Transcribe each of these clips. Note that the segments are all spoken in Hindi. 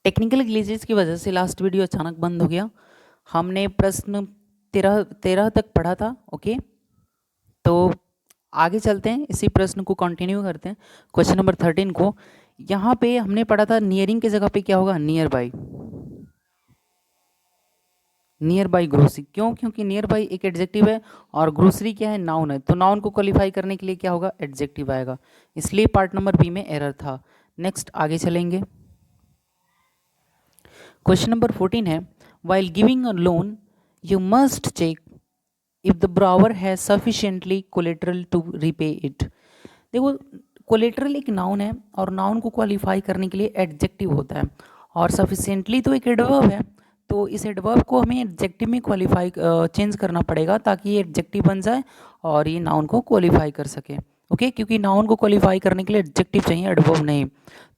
टेक्निकल ग्लिचेस की वजह से लास्ट वीडियो अचानक बंद हो गया। हमने प्रश्न 13 तक पढ़ा था। ओके, तो आगे चलते हैं, इसी प्रश्न को कंटिन्यू करते हैं। क्वेश्चन नंबर 13 को यहाँ पे हमने पढ़ा था नियरिंग की जगह पे क्या होगा, near by. Near by grocery, क्यों? क्योंकि नियर बाई एक एडजेक्टिव है और ग्रोसरी क्या है, नाउन है। तो नाउन को क्वालिफाई करने के लिए क्या होगा, एडजेक्टिव आएगा। इसलिए पार्ट नंबर बी में एरर था। नेक्स्ट आगे चलेंगे। क्वेश्चन नंबर 14 है, while giving a loan you must check if the borrower has sufficiently collateral to repay it. देखो, कोलेटरल एक नाउन है और नाउन को क्वालिफाई करने के लिए एडजेक्टिव होता है, और सफिशिएंटली तो एक एडवर्ब है। तो इस एडवर्ब को हमें एडजेक्टिव में क्वालिफाई चेंज करना पड़ेगा ताकि ये एडजेक्टिव बन जाए और ये नाउन को क्वालिफाई कर सके। ओके, क्योंकि नाउन को क्वालिफाई करने के लिए एडजेक्टिव चाहिए, एडवर्ब नहीं।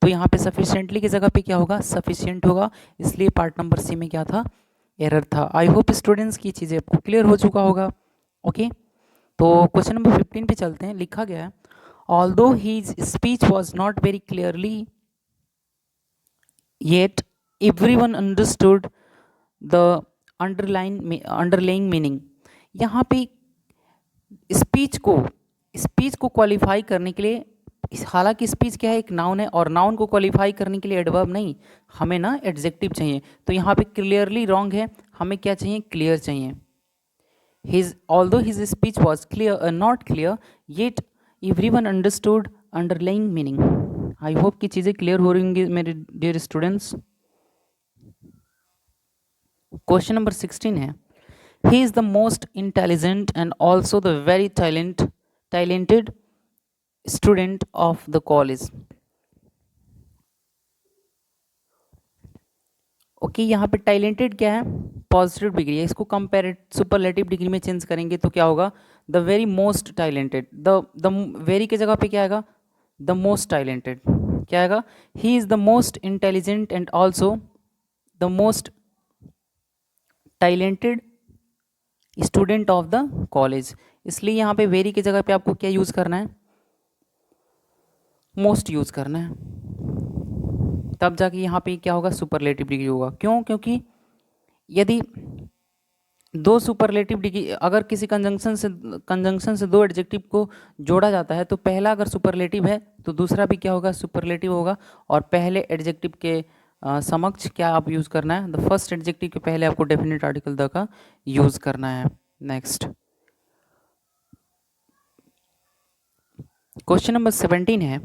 तो यहाँ पे सफिशिएंटली की जगह पे क्या होगा, सफिशिएंट होगा। इसलिए पार्ट नंबर सी में क्या था, एरर था। आई होप स्टूडेंट्स की चीज़ें आपको क्लियर हो चुका होगा। ओके, तो क्वेश्चन नंबर 15 पे चलते हैं। लिखा गया है, although his speech was not very clearly yet everyone understood the underlying meaning. यहाँ पे स्पीच को क्वालिफाई करने के लिए, हालांकि स्पीच क्या है, एक नाउन है, और नाउन को क्वालिफाई करने के लिए एडवर्ब नहीं, हमें ना एडजेक्टिव चाहिए। तो यहाँ पे क्लियरली रॉन्ग है, हमें क्या चाहिए, क्लियर चाहिए। Although his speech was not clear, yet everyone understood underlying meaning. I hope कि चीज़ें क्लियर हो रही होंगी मेरे डियर स्टूडेंट्स। क्वेश्चन नंबर 16 है, he is the most intelligent and also the very talented student of the college. Okay, यहाँ पे टैलेंटेड क्या है, पॉजिटिव डिग्री है। इसको कंपेरेट सुपरलेटिव डिग्री में चेंज करेंगे तो क्या होगा, the very most talented. The very की जगह पे क्या आएगा, द मोस्ट टैलेंटेड। क्या आएगा, he is the most intelligent and also the most talented student of the college. इसलिए यहाँ पे वेरी की जगह पे आपको क्या यूज़ करना है, मोस्ट यूज़ करना है, तब जाके यहाँ पे क्या होगा, सुपरलेटिव डिग्री होगा। क्यों? क्योंकि यदि दो सुपरलेटिव डिग्री, अगर किसी कंजंक्शन से दो एडजेक्टिव को जोड़ा जाता है तो पहला अगर सुपरलेटिव है तो दूसरा भी क्या होगा, सुपरलेटिव होगा। और पहले एडजेक्टिव के समक्ष क्या आप यूज़ करना है, द फर्स्ट एडजेक्टिव के पहले आपको डेफिनेट आर्टिकल द का यूज़ करना है। नेक्स्ट क्वेश्चन नंबर 17 है,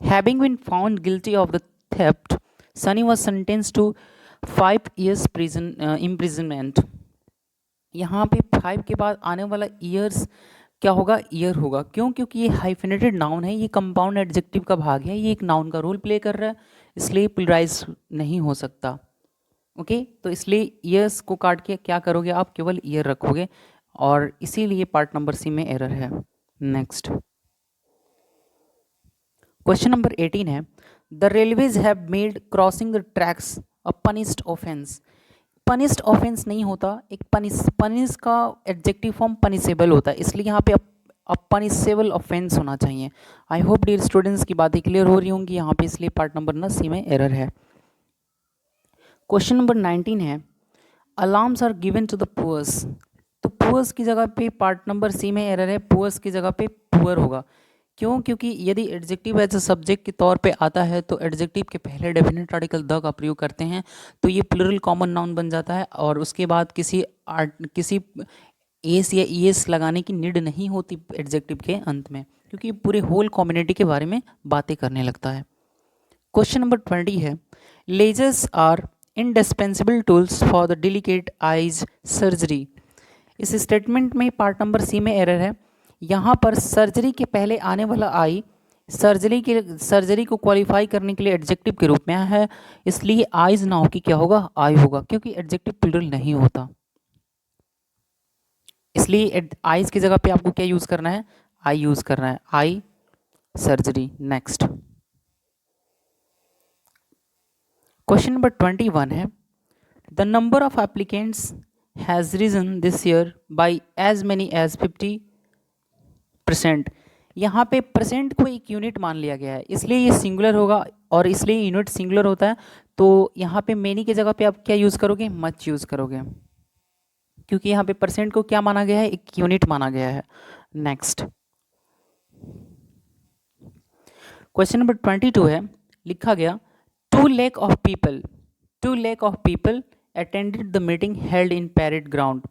having been found guilty of the theft Sunny was sentenced to 5 years imprisonment। यहाँ पे 5 के बाद आने वाला ईयर्स क्या होगा, ईयर होगा। क्यों? क्योंकि ये हाइफिनेटेड नाउन है, ये कंपाउंड एडजेक्टिव का भाग है, ये एक नाउन का रोल प्ले कर रहा है, इसलिए प्लुरलाइज नहीं हो सकता। ओके, तो इसलिए ईयर्स को काट के क्या करोगे आप, केवल ईयर रखोगे, और इसीलिए पार्ट नंबर सी में एरर है। नेक्स्ट क्वेश्चन नंबर 18 है, the railways have made crossing the tracks a punished offence. Punished offence नहीं होता, एक पनिश का एडजेक्टिव फॉर्म पनिशेबल होता है, इसलिए यहाँ पे पनिशेबल ऑफेंस होना चाहिए। आई होप डियर स्टूडेंट्स की बातें क्लियर हो रही होंगी यहाँ पे, इसलिए पार्ट नंबर ना सी में एरर है। क्वेश्चन नंबर 19 है, alarms are given to the poors. तो पुअर्स की जगह पे पार्ट नंबर सी में एरर है, पुअर्स की जगह पे पुअर होगा। क्यों? क्योंकि यदि एडजेक्टिव एज अ सब्जेक्ट के तौर पे आता है तो एडजेक्टिव के पहले डेफिनेट आर्टिकल द का प्रयोग करते हैं, तो ये प्लूरल कॉमन नाउन बन जाता है, और उसके बाद किसी एस या ईएस लगाने की नीड नहीं होती एडजेक्टिव के अंत में, क्योंकि पूरे होल कम्युनिटी के बारे में बातें करने लगता है। क्वेश्चन नंबर 20 है, lasers are indispensable tools for the delicate eyes surgery. इस स्टेटमेंट में पार्ट नंबर सी में एरर है। यहाँ पर सर्जरी के पहले आने वाला आई सर्जरी को क्वालिफाई करने के लिए एडजेक्टिव के रूप में है, इसलिए आइज ना हो कि क्या होगा, आई होगा, क्योंकि एडजेक्टिव प्लूरल नहीं होता। इसलिए आइज की जगह पे आपको क्या यूज करना है, आई यूज करना है, eye surgery. Next question number 21 है, the number of applicants has risen this year by as many as 50%। यहाँ पे परसेंट को एक यूनिट मान लिया गया है, इसलिए ये सिंगुलर होगा और इसलिए यूनिट सिंगुलर होता है। तो यहाँ पे मेनी की जगह पे आप क्या यूज़ करोगे, मच यूज़ करोगे, क्योंकि यहाँ पे परसेंट को क्या माना गया है, एक यूनिट माना गया है। नेक्स्ट क्वेश्चन नंबर 22 है, लिखा गया 2 lakh of people attended the meeting held in parade ground.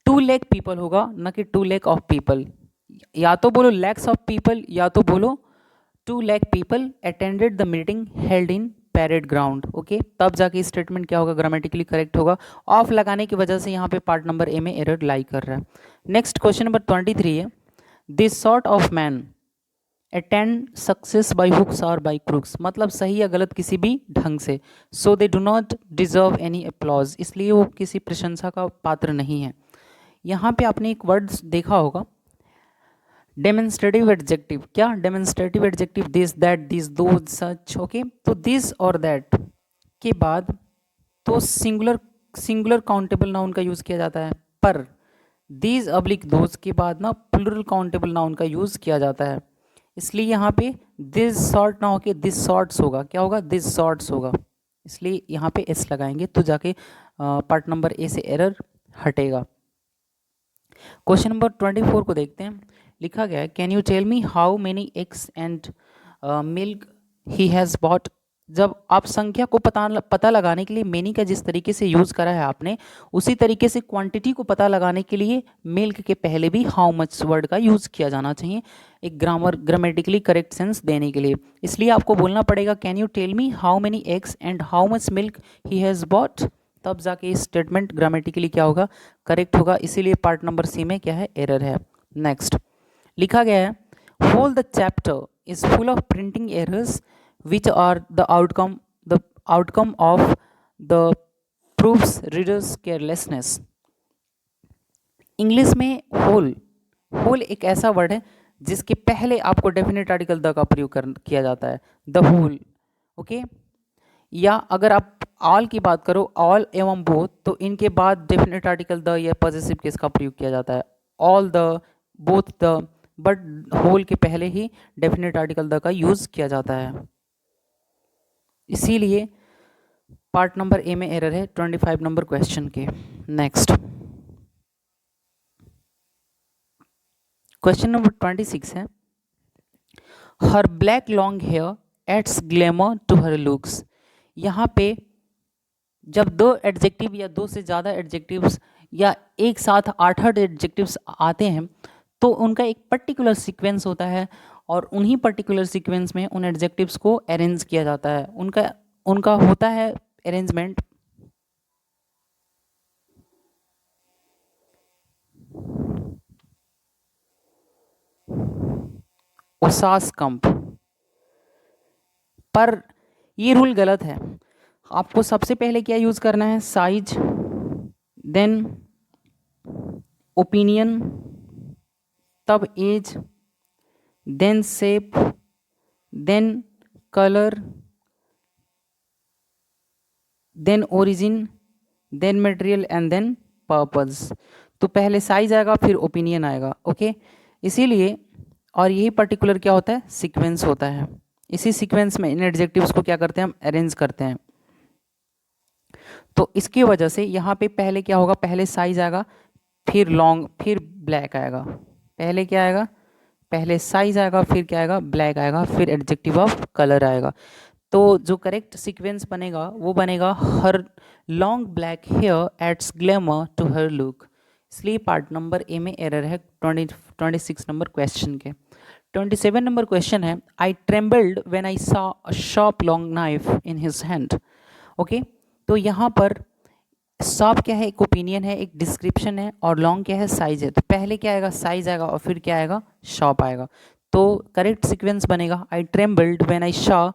2 lakh people होगा, ना कि 2 लाख ऑफ पीपल। या तो बोलो लैक्स ऑफ पीपल या तो बोलो 2 lakh people attended the meeting held in parade ground. Okay, तब जाके स्टेटमेंट क्या होगा, ग्रामेटिकली करेक्ट होगा। ऑफ लगाने की वजह से यहाँ पे पार्ट नंबर ए में एरर लाई कर रहा है। नेक्स्ट क्वेश्चन नंबर 23 है, this sort of man attend success by hooks और बाई क्रूक्स, मतलब सही या गलत किसी भी ढंग से। So they do not deserve any applause, इसलिए वो किसी प्रशंसा का पात्र नहीं है। यहाँ पे आपने एक वर्ड देखा होगा, डेमोन्स्ट्रेटिव एडजेक्टिव। क्या demonstrative adjective, this that this those such. Okay, तो दिस और दैट के बाद तो सिंगुलर काउंटेबल नाउन का यूज़ किया जाता है, पर दीज अब्लिक दोज के बाद ना प्लूरल काउंटेबल नाउन का यूज़ किया जाता है। इसलिए यहाँ पे दिस सॉर्ट ना होके दिस सॉर्ट्स होगा। क्या होगा, दिस सॉर्ट्स होगा, इसलिए यहाँ पे एस लगाएंगे तो जाके पार्ट नंबर ए से एरर हटेगा। क्वेश्चन नंबर 24 को देखते हैं, लिखा गया है can you tell me how many eggs and milk he has bought. जब आप संख्या को पता लगाने के लिए मेनी का जिस तरीके से यूज़ करा है आपने, उसी तरीके से क्वांटिटी को पता लगाने के लिए मिल्क के पहले भी हाउ मच वर्ड का यूज़ किया जाना चाहिए, एक ग्रामेटिकली करेक्ट सेंस देने के लिए। इसलिए आपको बोलना पड़ेगा can you tell me how many eggs and how much milk he has bought, तब जाके ये स्टेटमेंट ग्रामेटिकली क्या होगा, करेक्ट होगा। इसीलिए पार्ट नंबर सी में क्या है, एरर है। नेक्स्ट लिखा गया है whole the chapter is full of printing errors which are the outcome of the proofreader's carelessness. English में होल एक ऐसा वर्ड है जिसके पहले आपको डेफिनेट आर्टिकल द का प्रयोग किया जाता है, द होल। ओके, या अगर आप ऑल की बात करो, ऑल एवं बोथ, तो इनके बाद डेफिनेट आर्टिकल द या पॉजिटिव केस का प्रयोग किया जाता है, all the, both the, but whole के पहले ही डेफिनेट आर्टिकल द का यूज किया जाता है। इसीलिए पार्ट नंबर ए में एरर है 25 नंबर क्वेश्चन के। नेक्स्ट क्वेश्चन नंबर 26 है, her black long hair adds glamour to her looks. यहाँ पे जब दो एडजेक्टिव या दो से ज़्यादा एडजेक्टिव्स या एक साथ 8 एडजेक्टिव्स आते हैं तो उनका एक पर्टिकुलर सीक्वेंस होता है और उन्हीं पर्टिकुलर सीक्वेंस में उन एडजेक्टिव्स को अरेंज किया जाता है। उनका होता है अरेंजमेंट ओसास कंप, पर ये रूल गलत है। आपको सबसे पहले क्या यूज़ करना है, साइज, देन ओपिनियन, तब age, then shape, then colour, then origin, then material and then purpose. तो पहले साइज आएगा फिर ओपिनियन आएगा। ओके, इसीलिए और यही पर्टिकुलर क्या होता है, सीक्वेंस होता है। इसी सीक्वेंस में इन एडजेक्टिव्स को क्या करते हैं, हम अरेंज करते हैं। तो इसकी वजह से यहाँ पे पहले क्या होगा, पहले साइज आएगा फिर लॉन्ग फिर ब्लैक आएगा। पहले क्या आएगा, पहले साइज आएगा फिर क्या आएगा, ब्लैक आएगा, फिर एडजेक्टिव ऑफ कलर आएगा। तो जो करेक्ट सीक्वेंस बनेगा वो बनेगा her long black hair adds glamour to her look. इसलिए पार्ट नंबर ए में एरर है 26 नंबर क्वेश्चन के। 27 नंबर क्वेश्चन है, I trembled when I saw a sharp long knife in his hand. Okay, तो यहाँ पर शार्प क्या है, एक ओपिनियन है, एक डिस्क्रिप्शन है, और लॉन्ग क्या है, साइज है। तो पहले क्या आएगा, साइज आएगा और फिर क्या आएगा, शार्प आएगा। तो करेक्ट सीक्वेंस बनेगा I trembled when I saw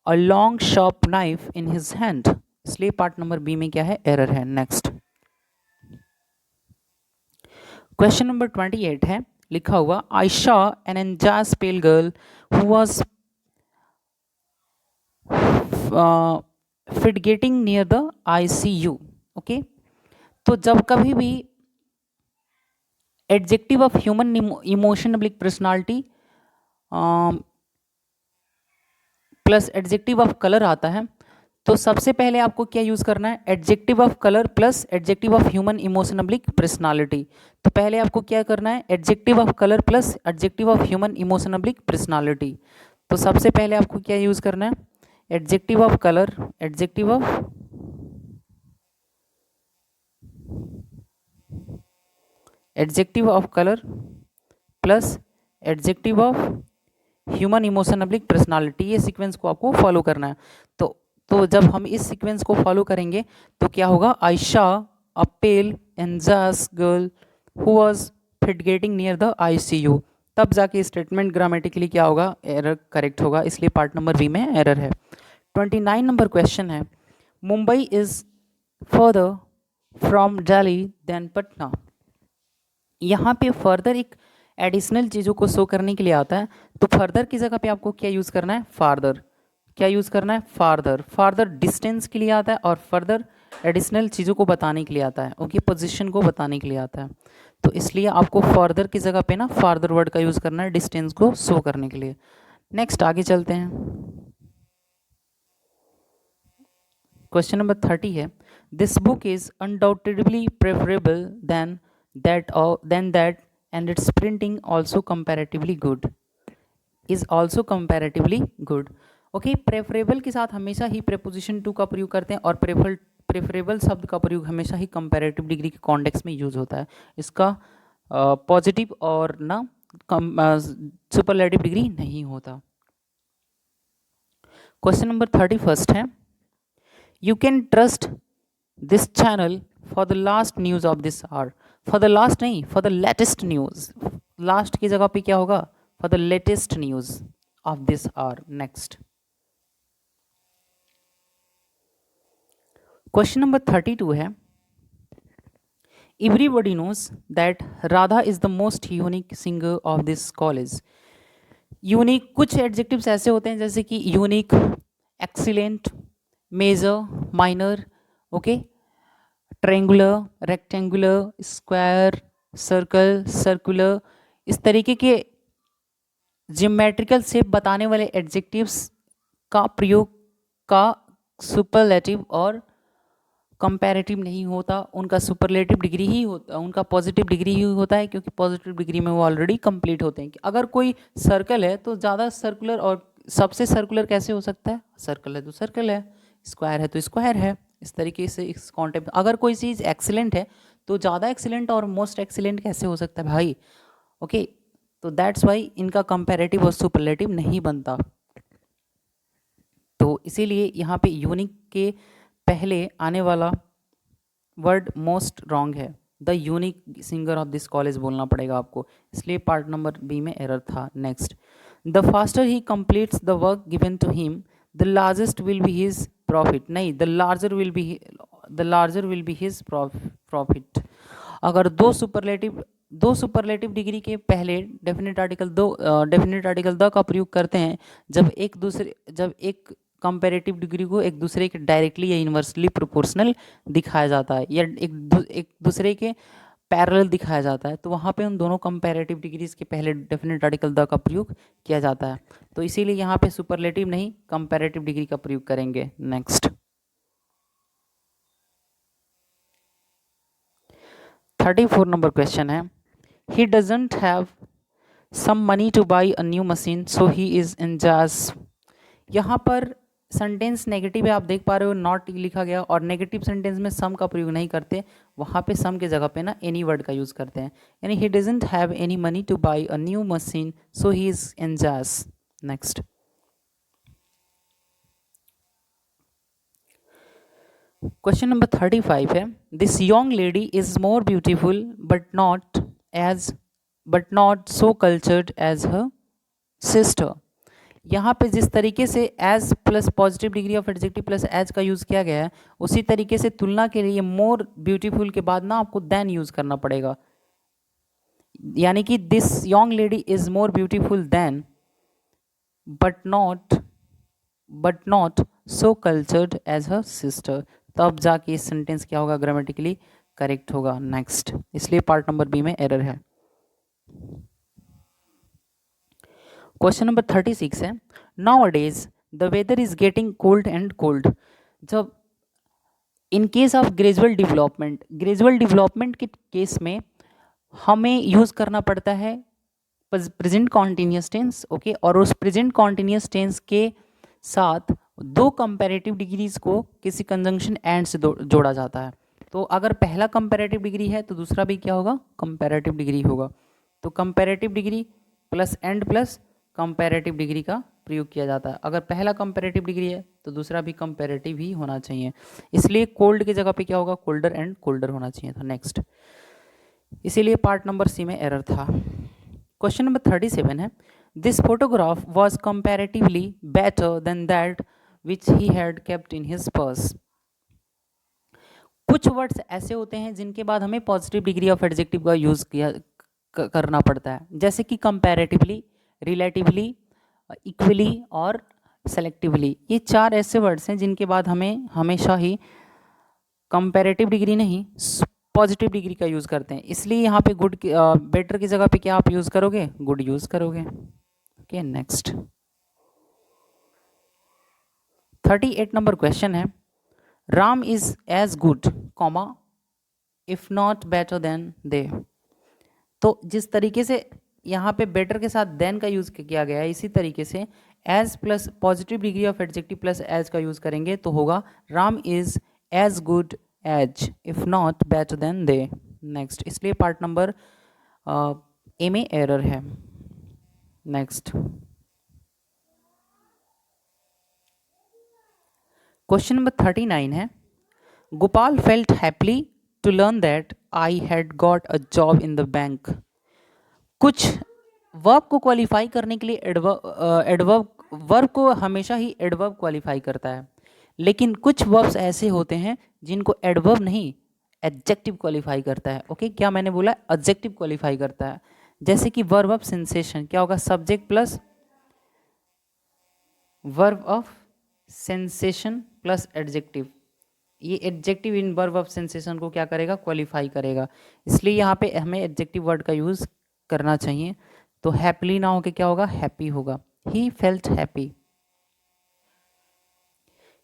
a long sharp knife in his hand. इसलिए पार्ट नंबर बी में क्या है, एरर है। नेक्स्ट क्वेश्चन नंबर 28 है, लिखा हुआ I saw an anxious pale girl who was fidgeting near the ICU। Okay, तो जब कभी भी adjective of human emotion public personality plus adjective of colour आता है, तो सबसे पहले आपको क्या यूज करना है, adjective of colour plus adjective of human emotion oblique personality. तो पहले आपको क्या करना है, adjective of colour plus adjective of human emotion oblique personality. तो सबसे पहले आपको क्या यूज करना है, adjective of colour, adjective of colour plus adjective of human emotion oblique personality, ये सीक्वेंस को आपको फॉलो करना है। तो जब हम इस सीक्वेंस को फॉलो करेंगे तो क्या होगा, I saw a pale anxious girl who was fidgeting near the ICU, तब जाके स्टेटमेंट ग्रामेटिकली क्या होगा, एरर करेक्ट होगा, इसलिए पार्ट नंबर बी में एरर है। 29 नंबर क्वेश्चन है, Mumbai is further from Delhi than Patna. यहाँ पे फर्दर एक एडिशनल चीज़ों को शो करने के लिए आता है, तो फर्दर की जगह पे आपको क्या यूज़ करना है, फार्दर। क्या यूज़ करना है, फार्दर। फार्दर डिस्टेंस के लिए आता है और फर्दर एडिशनल चीज़ों को बताने के लिए आता है, ओके, पोजीशन को बताने के लिए आता है। तो इसलिए आपको फर्दर की जगह पे ना फार्दर वर्ड का यूज़ करना है डिस्टेंस को शो करने के लिए। नेक्स्ट आगे चलते हैं। क्वेश्चन नंबर 30 है, this book is undoubtedly preferable than that and its printing also comparatively good, is also comparatively good. Okay, preferable के साथ हमेशा ही प्रेपोजिशन टू का प्रयोग करते हैं और प्रेफरेबल शब्द का प्रयोग हमेशा ही कंपैरेटिव डिग्री के कॉन्टेक्स्ट में यूज होता है। इसका पॉजिटिव और ना सुपरलेटिव डिग्री नहीं होता। क्वेश्चन नंबर 31 है, you can trust this channel for the last news of this hour। for the last नहीं, for the latest news, last की जगह पे क्या होगा, for the latest news of this hour। next question number 32 है, everybody knows that Radha is the most unique singer of this college। Unique कुछ एडजेक्टिव्स ऐसे होते हैं जैसे कि unique, excellent, major, minor, okay, triangular, rectangular, square, circle, circular, इस तरीके के जियोमेट्रिकल शेप बताने वाले एडजेक्टिव्स का प्रयोग का सुपरलेटिव और कंपैरेटिव नहीं होता, उनका सुपरलेटिव डिग्री ही होता, उनका पॉजिटिव डिग्री ही होता है, क्योंकि पॉजिटिव डिग्री में वो ऑलरेडी कंप्लीट होते हैं। अगर कोई सर्कल है तो ज़्यादा सर्कुलर, और सबसे सर्कुलर कैसे हो सकता है, सर्कल है तो सर्कल है, स्क्वायर है तो स्क्वायर है, इस तरीके से इस कॉन्टेक्ट। अगर कोई चीज़ एक्सीलेंट है तो ज़्यादा एक्सीलेंट और मोस्ट एक्सीलेंट कैसे हो सकता है भाई, ओके। तो दैट्स वाई इनका कंपैरेटिव और सुपरलेटिव नहीं बनता। तो इसीलिए यहाँ पे यूनिक के पहले आने वाला वर्ड मोस्ट रॉन्ग है, the unique singer of this college बोलना पड़ेगा आपको, इसलिए पार्ट नंबर बी में एरर था। Next, the faster he completes the work given to him the largest will be his profit, नहीं, the larger will be his profit. अगर दो सुपरलेटिव डिग्री के पहले डेफिनेट आर्टिकल द का प्रयोग करते हैं जब एक कंपैरेटिव डिग्री को एक दूसरे के डायरेक्टली या इन्वर्सली प्रोपोर्शनल दिखाया जाता है, या एक दूसरे के पैरेलल दिखाया जाता है, तो वहाँ पे उन दोनों कंपैरेटिव डिग्रीज के पहले डेफिनेट आर्टिकल द का प्रयोग किया जाता है। तो इसीलिए यहाँ पे सुपरलेटिव नहीं, कंपैरेटिव डिग्री का प्रयोग करेंगे। नेक्स्ट 34 नंबर क्वेश्चन है, he doesn't have some money to buy a new machine so he is enjoys. यहाँ पर सेंटेंस नेगेटिव है, आप देख पा रहे हो, नॉट लिखा गया, और नेगेटिव सेंटेंस में सम का प्रयोग नहीं करते, वहाँ पे सम के जगह पे ना एनी वर्ड का यूज़ करते हैं, यानी he doesn't have any money to buy a new machine so he is enjoys. Next question number 35 है, this young lady is more beautiful but not so cultured as her sister. यहाँ पे जिस तरीके से as plus positive degree of adjective plus as का यूज़ किया गया है, उसी तरीके से तुलना के लिए मोर ब्यूटीफुल के बाद ना आपको देन यूज़ करना पड़ेगा, यानी कि this young lady is more beautiful than but not so cultured as her sister. तब जाके इस सेंटेंस क्या होगा, ग्रामेटिकली करेक्ट होगा। नेक्स्ट, इसलिए पार्ट नंबर बी में एरर है। क्वेश्चन नंबर 36 है, nowadays the weather is getting cold and cold. जब in case of gradual development के केस में हमें यूज़ करना पड़ता है प्रेजेंट कॉन्टिन्यूस टेंस, ओके, और उस प्रेजेंट कॉन्टिन्यूस टेंस के साथ दो कंपैरेटिव डिग्रीज को किसी कंजंक्शन एंड से जोड़ा जाता है। तो अगर पहला कंपैरेटिव डिग्री है तो दूसरा भी क्या होगा, कंपैरेटिव डिग्री होगा। तो comparative degree plus and plus comparative degree का प्रयोग किया जाता है। अगर पहला कंपैरेटिव डिग्री है तो दूसरा भी कंपैरेटिव ही होना चाहिए, इसलिए कोल्ड की जगह पे क्या होगा, कोल्डर एंड कोल्डर होना चाहिए था। नेक्स्ट, इसीलिए पार्ट नंबर सी में एरर था। क्वेश्चन नंबर 37 है, this photograph was comparatively better than that which he had kept in his purse. कुछ वर्ड्स ऐसे होते हैं जिनके बाद हमें पॉजिटिव डिग्री ऑफ एडजेक्टिव का यूज़ करना पड़ता है, जैसे कि कंपैरेटिवली, रिलेटिवली, इक्वली और सेलेक्टिवली। ये चार ऐसे वर्ड्स हैं जिनके बाद हमें हमेशा ही कंपैरेटिव डिग्री नहीं पॉजिटिव डिग्री का यूज़ करते हैं। इसलिए यहाँ पे गुड बेटर की जगह पे क्या आप यूज़ करोगे, गुड यूज़ करोगे। ओके, नेक्स्ट 38 नंबर क्वेश्चन है, Ram is as good comma if not better than they. तो जिस तरीके से यहाँ पे बेटर के साथ देन का यूज़ किया गया है, इसी तरीके से as plus positive degree of adjective plus as का यूज़ करेंगे तो होगा Ram is as good as if not better than they. Next, इसलिए पार्ट नंबर ए में एरर है। नेक्स्ट, क्वेश्चन नंबर 39 है, Gopal felt happily to learn that I had got a job in the bank. कुछ वर्ब को क्वालिफाई करने के लिए एडवर्ब वर्ब को हमेशा ही एडवर्ब क्वालिफाई करता है, लेकिन कुछ वर्ब्स ऐसे होते हैं जिनको एडवर्ब नहीं एडजेक्टिव क्वालिफाई करता है। ओके, क्या मैंने बोला, एडजेक्टिव क्वालिफाई करता है। जैसे कि वर्ब ऑफ सेंसेशन क्या होगा, subject plus verb of sensation plus adjective. ये adjective in verb of sensation को क्या करेगा, क्वालिफाई करेगा। इसलिए यहाँ पे हमें एडजेक्टिव वर्ड का यूज़ करना चाहिए। तो हैप्पीली ना होके क्या होगा, हैप्पी होगा। He felt happy,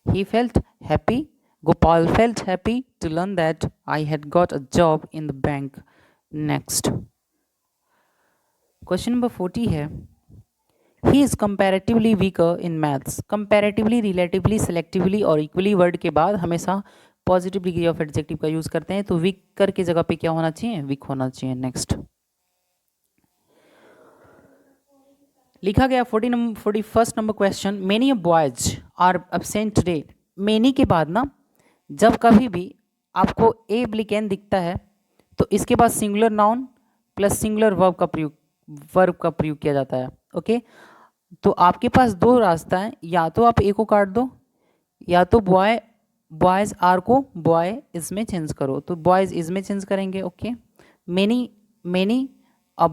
he felt happy, Gopal felt happy to learn that I had got a job in the bank. Next, question number 40 है, he is comparatively weaker in maths। comparatively, relatively, selectively और equally वर्ड के बाद हमेशा पॉजिटिव डिग्री ऑफ एडजेक्टिव का यूज करते हैं, तो वीकर की जगह पे क्या होना चाहिए, वीक होना चाहिए। नेक्स्ट, लिखा गया 41st number question, many boys are absent today. Many के बाद ना जब कभी भी आपको ए एप्लीकेंट दिखता है तो इसके बाद singular noun plus singular verb का प्रयोग किया जाता है। ओके, तो आपके पास दो रास्ता है, या तो आप ए को काट दो या तो बॉयज आर को बॉय इज में चेंज करो। तो बॉयज इज में चेंज करेंगे। Okay, many a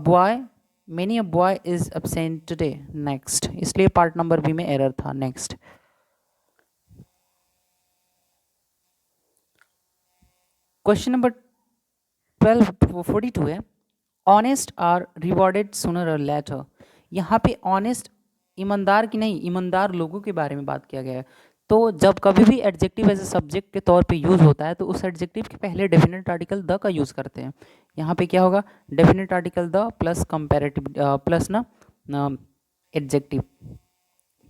boy is absent today. Next, इसलिए पार्ट नंबर बी में एरर था। नेक्स्ट, क्वेश्चन नंबर 42 है, ऑनेस्ट आर रिवॉर्डेड सूनर और लेटर। यहाँ पे ऑनेस्ट ईमानदार की नहीं, ईमानदार लोगों के बारे में बात किया गया है। तो जब कभी भी एडजेक्टिव एज ए सब्जेक्ट के तौर पे यूज़ होता है तो उस एडजेक्टिव के पहले डेफिनेट आर्टिकल द का यूज़ करते हैं। यहाँ पे क्या होगा, definite article the plus comparative plus ना एडजेक्टिव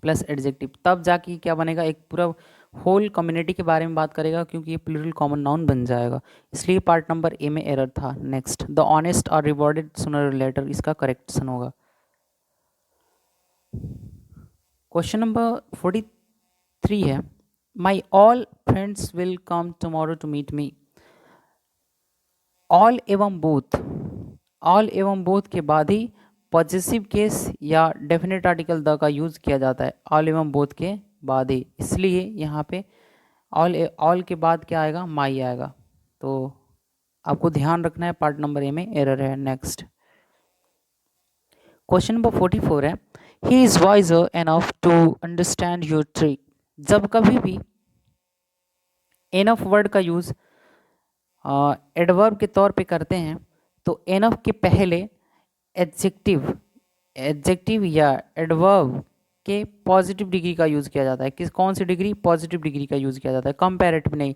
प्लस एडजेक्टिव, तब जाके क्या बनेगा, एक पूरा होल कम्युनिटी के बारे में बात करेगा, क्योंकि ये प्लूरल कॉमन नाउन बन जाएगा। इसलिए पार्ट नंबर ए में एरर था। Next, the honest are rewarded sooner और लेटर इसका करेक्शन होगा। क्वेश्चन नंबर 43 है, my all friends will come tomorrow to meet me. All एवं बोथ के बाद ही पॉजेसिव केस या डेफिनेट आर्टिकल द का यूज़ किया जाता है, ऑल एवं बोथ के बाद ही। इसलिए यहाँ पे ऑल के बाद क्या आएगा, माई आएगा। तो आपको ध्यान रखना है, पार्ट नंबर ए में एरर है। नेक्स्ट, क्वेश्चन नंबर 44 है, he is wiser enough to understand your trick. जब कभी भी एनफ वर्ड का यूज़ एडवर्ब के तौर पे करते हैं तो एनफ के पहले एडजेक्टिव एडजेक्टिव या एडवर्ब के पॉजिटिव डिग्री का यूज़ किया जाता है। किस कौन सी डिग्री? पॉजिटिव डिग्री का यूज़ किया जाता है, कंपैरेटिव नहीं।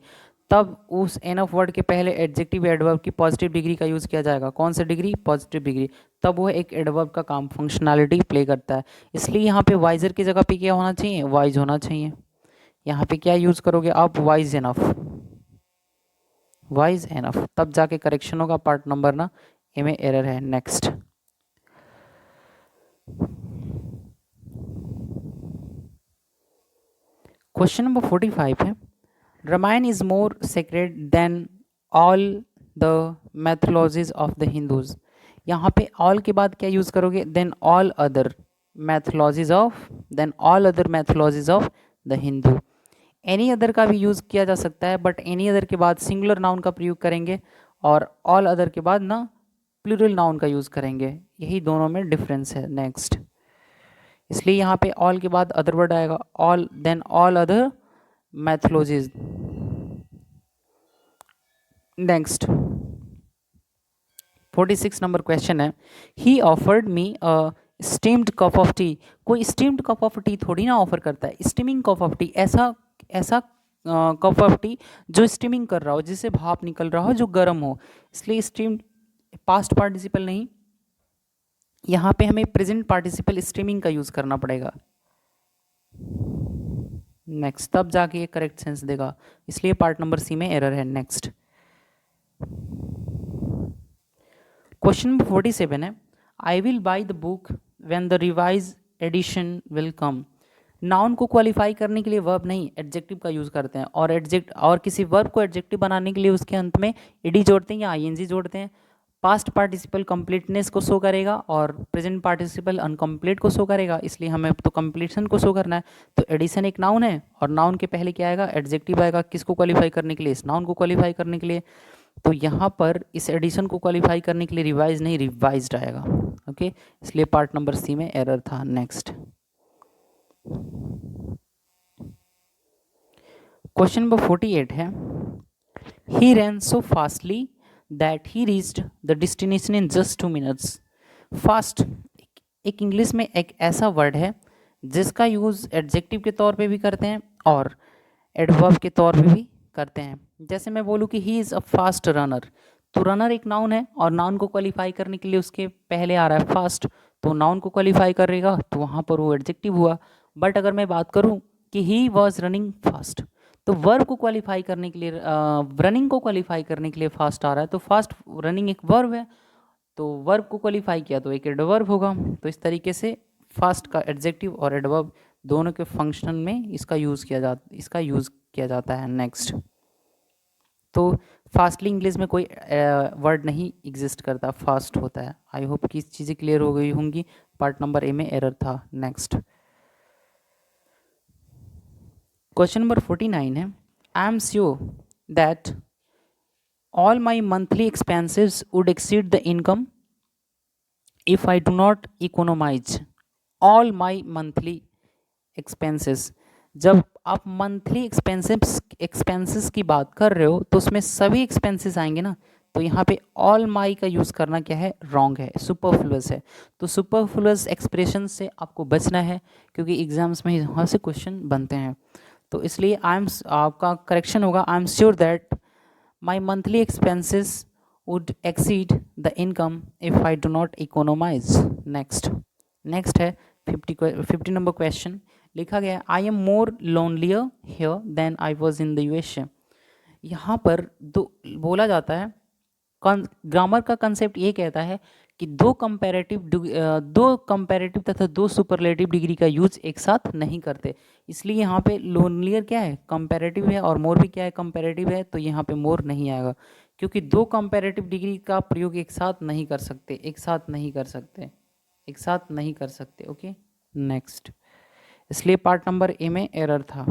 तब उस एन ऑफ वर्ड के पहले एडजेक्टिव या एडवर्ब की पॉजिटिव डिग्री का यूज़ किया जाएगा। कौन सी डिग्री? Positive degree. तब वो एक एडवर्ब का काम, फंक्शनैलिटी प्ले करता है। इसलिए यहाँ पे वाइजर की जगह पे क्या होना चाहिए? वाइज होना चाहिए। यहाँ पे क्या यूज़ करोगे आप? वाइज एनफ, वाइज एनफ, तब जाके करेक्शन होगा। पार्ट नंबर ना ए में एरर है। नेक्स्ट क्वेश्चन नंबर 45 है, Ramayana is more sacred than all the mythologies of the Hindus. यहाँ पे ऑल के बाद क्या यूज करोगे? Than all other mythologies of, than all other mythologies of the Hindu. Any other का भी यूज किया जा सकता है, बट एनी अदर के बाद सिंगुलर नाउन का प्रयोग करेंगे और ऑल अदर के बाद ना प्लूरल नाउन का यूज करेंगे। यही दोनों में डिफरेंस है। नेक्स्ट, इसलिए यहाँ पे ऑल के बाद अदर वर्ड आएगा, all, than all other mythologies. Next 46 number question है, he offered me a steamed cup of tea. कोई स्टीम्ड कप ऑफ टी थोड़ी ना ऑफर करता है। स्टीमिंग कप ऑफ टी, ऐसा ऐसा कप ऑफ टी जो स्टीमिंग कर रहा हो, जिससे भाप निकल रहा हो, जो गर्म हो। इसलिए स्टीम्ड पास्ट पार्टिसिपल नहीं, यहाँ पे हमें प्रेजेंट पार्टिसिपल स्टीमिंग का यूज करना पड़ेगा। नेक्स्ट, तब जाके ये करेक्ट सेंस देगा, इसलिए पार्ट नंबर सी में एरर है। नेक्स्ट क्वेश्चन नंबर 47 है, I will buy the book when the revise edition will come. Noun को क्वालिफाई करने के लिए वर्ब नहीं, एडजेक्टिव का यूज करते हैं, और किसी वर्ब को एडजेक्टिव बनाने के लिए उसके अंत में ईडी जोड़ते हैं या आईएनजी जोड़ते हैं। पास्ट पार्टिसिपल कंप्लीटनेस को शो करेगा और प्रेजेंट पार्टिसिपल अनकम्प्लीट को शो करेगा, इसलिए हमें तो कंप्लीशन को शो करना है। तो एडिशन एक नाउन है और नाउन के पहले क्या आएगा? एडजेक्टिव आएगा। किसको क्वालिफाई करने के लिए? इस नाउन को क्वालिफाई करने के लिए। तो यहाँ पर इस एडिशन को क्वालिफाई करने के लिए रिवाइज नहीं, रिवाइज्ड आएगा। ओके, इसलिए पार्ट नंबर सी में एरर था। नेक्स्ट क्वेश्चन नंबर 48 है, he ran so fastly that he reached the destination in just 2 minutes. Fast एक इंग्लिश में एक ऐसा वर्ड है जिसका यूज़ एडजेक्टिव के तौर पे भी करते हैं और एडवर्ब के तौर पे भी करते हैं। जैसे मैं बोलूँ कि he is a fast runner, तो रनर एक नाउन है और नाउन को क्वालिफाई करने के लिए उसके पहले आ रहा है फास्ट, तो नाउन को क्वालिफाई करेगा तो वहाँ पर वो एडजेक्टिव हुआ। बट अगर मैं बात करूँ कि ही वॉज रनिंग फास्ट, तो वर्ब को क्वालिफाई करने के लिए, रनिंग को क्वालिफाई करने के लिए फास्ट आ रहा है, तो फास्ट रनिंग एक वर्ब है, तो वर्ब को क्वालिफाई किया तो एक एडवर्ब होगा। तो इस तरीके से फास्ट का एडजेक्टिव और एडवर्ब दोनों के फंक्शन में इसका यूज़ किया जाता है। नेक्स्ट, तो फास्टली इंग्लिश में कोई वर्ड नहीं एग्जिस्ट करता, फास्ट होता है। आई होप कि चीज़ें क्लियर हो गई होंगी। पार्ट नंबर ए में एरर था। नेक्स्ट क्वेश्चन नंबर 49 है, I am sure that all my monthly expenses would exceed the income if I do not economize। all my monthly expenses, जब आप मंथली एक्सपेंसेस की बात कर रहे हो तो उसमें सभी एक्सपेंसेस आएंगे ना, तो यहाँ पे ऑल माई का यूज़ करना क्या है? रॉन्ग है, सुपरफ्लुअस है। तो सुपरफ्लुअस एक्सप्रेशन से आपको बचना है क्योंकि एग्जाम्स में यहाँ से क्वेश्चन बनते हैं। तो इसलिए आपका करेक्शन होगा, I am sure that my monthly expenses would exceed the income if I do not economize। next है 50 नंबर क्वेश्चन, लिखा गया I am more lonelier here than I was in the USA। यहाँ पर दो बोला जाता है, ग्रामर का कंसेप्ट ये कहता है कि दो कंपैरेटिव तथा दो सुपरलेटिव डिग्री का यूज एक साथ नहीं करते। इसलिए यहाँ पे लोनलियर क्या है? कंपैरेटिव है, और मोर भी क्या है? कंपैरेटिव है, तो यहाँ पे मोर नहीं आएगा क्योंकि दो कंपैरेटिव डिग्री का प्रयोग एक साथ नहीं कर सकते, ओके। नेक्स्ट, इसलिए पार्ट नंबर ए में एरर था।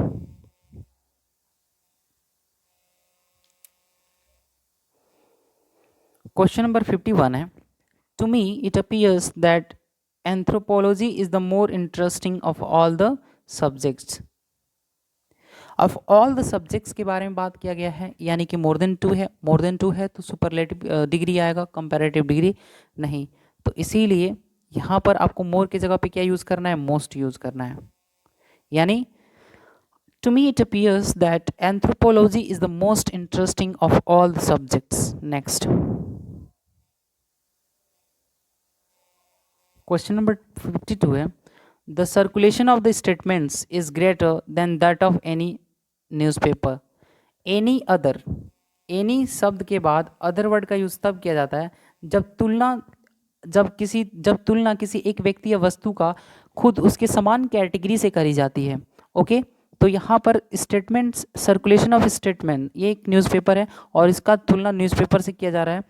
क्वेश्चन नंबर 51 है, to me it appears that anthropology is the more interesting of all the subjects. Of all the subjects के बारे में बात किया गया है, यानी कि मोर देन टू है तो सुपरलेटिव डिग्री आएगा, कंपैरेटिव डिग्री नहीं। तो इसीलिए यहाँ पर आपको मोर की जगह पे क्या यूज़ करना है, मोस्ट यूज़ करना है। यानी to me it appears that anthropology is the most interesting of all the subjects. Next, question number 52 है, the circulation of the statements is greater than that of any newspaper. any other, any शब्द के बाद अदर वर्ड का यूज तब किया जाता है जब तुलना किसी एक व्यक्ति या वस्तु का खुद उसके समान कैटेगरी से करी जाती है। ओके, तो यहाँ पर स्टेटमेंट्स, सर्कुलेशन ऑफ स्टेटमेंट, ये एक न्यूज़पेपर है और इसका तुलना न्यूज़पेपर से किया जा रहा है,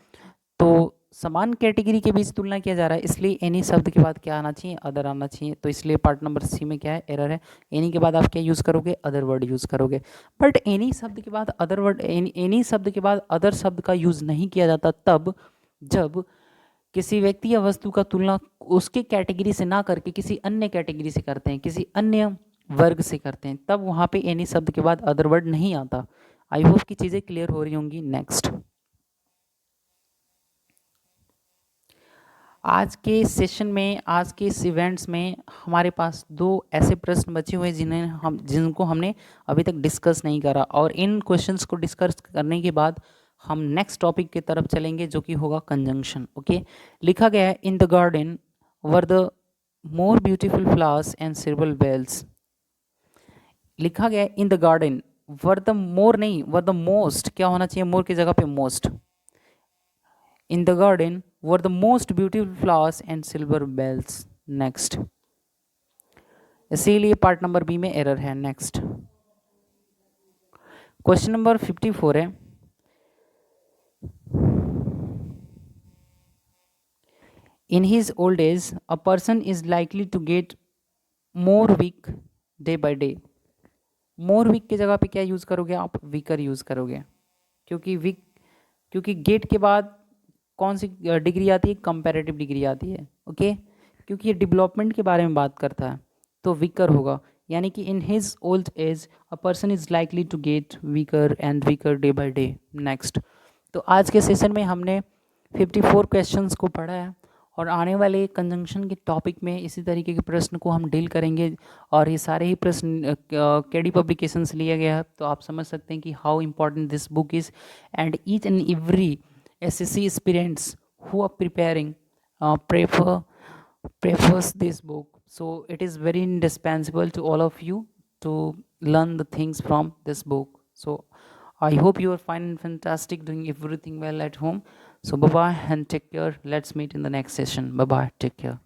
तो समान कैटेगरी के बीच तुलना किया जा रहा है, इसलिए एनी शब्द के बाद क्या आना चाहिए, अदर आना चाहिए। तो इसलिए पार्ट नंबर सी में क्या है, एरर है। एनी के बाद आप क्या यूज़ करोगे, अदर वर्ड यूज़ करोगे। बट एनी शब्द के बाद अदर वर्ड, एनी शब्द के बाद अदर शब्द का यूज़ नहीं किया जाता तब जब किसी व्यक्ति या वस्तु का तुलना उसके कैटेगरी से ना करके किसी अन्य कैटेगरी से करते हैं, किसी अन्य वर्ग से करते हैं, तब वहाँ पे एनी शब्द के बाद अदर वर्ड नहीं आता। आई होप कि चीज़ें क्लियर हो रही होंगी। नेक्स्ट, आज के सेशन में, आज के इस इवेंट्स में हमारे पास दो ऐसे प्रश्न बचे हुए जिनको हमने अभी तक डिस्कस नहीं करा, और इन क्वेश्चंस को डिस्कस करने के बाद हम नेक्स्ट टॉपिक की तरफ चलेंगे जो कि होगा कंजंक्शन। ओके, लिखा गया है in the garden were the more beautiful flowers and silver bells. लिखा गया है in the garden, were the more नहीं, वर द मोस्ट, क्या होना चाहिए मोर की जगह पे most. In the garden were the most beautiful flowers and silver bells. Next, इसीलिए पार्ट नंबर बी में एरर है। नेक्स्ट, क्वेश्चन नंबर 54 है, in his old age a person is likely to get more weak day by day। more weak की जगह पे क्या यूज़ करोगे आप, weaker यूज़ करोगे, क्योंकि गेट के बाद कौन सी डिग्री आती है, कंपैरेटिव डिग्री आती है। ओके, क्योंकि ये डेवलपमेंट के बारे में बात करता है तो वीकर होगा, यानी कि in his old age a person is likely to get weaker and weaker day by day. Next, तो आज के सेशन में हमने 54 क्वेश्चंस को पढ़ा है और आने वाले कंजंक्शन के टॉपिक में इसी तरीके के प्रश्न को हम डील करेंगे, और ये सारे ही प्रश्न केडी पब्लिकेशन से लिया गया है। तो आप समझ सकते हैं कि how important this book is, and each and every SSC aspirants who are preparing prefers this book. So it is very indispensable to all of you to learn the things from this book. So I hope you are fine and fantastic, doing everything well at home. So bye bye and take care. Let's meet in the next session. Bye bye, take care.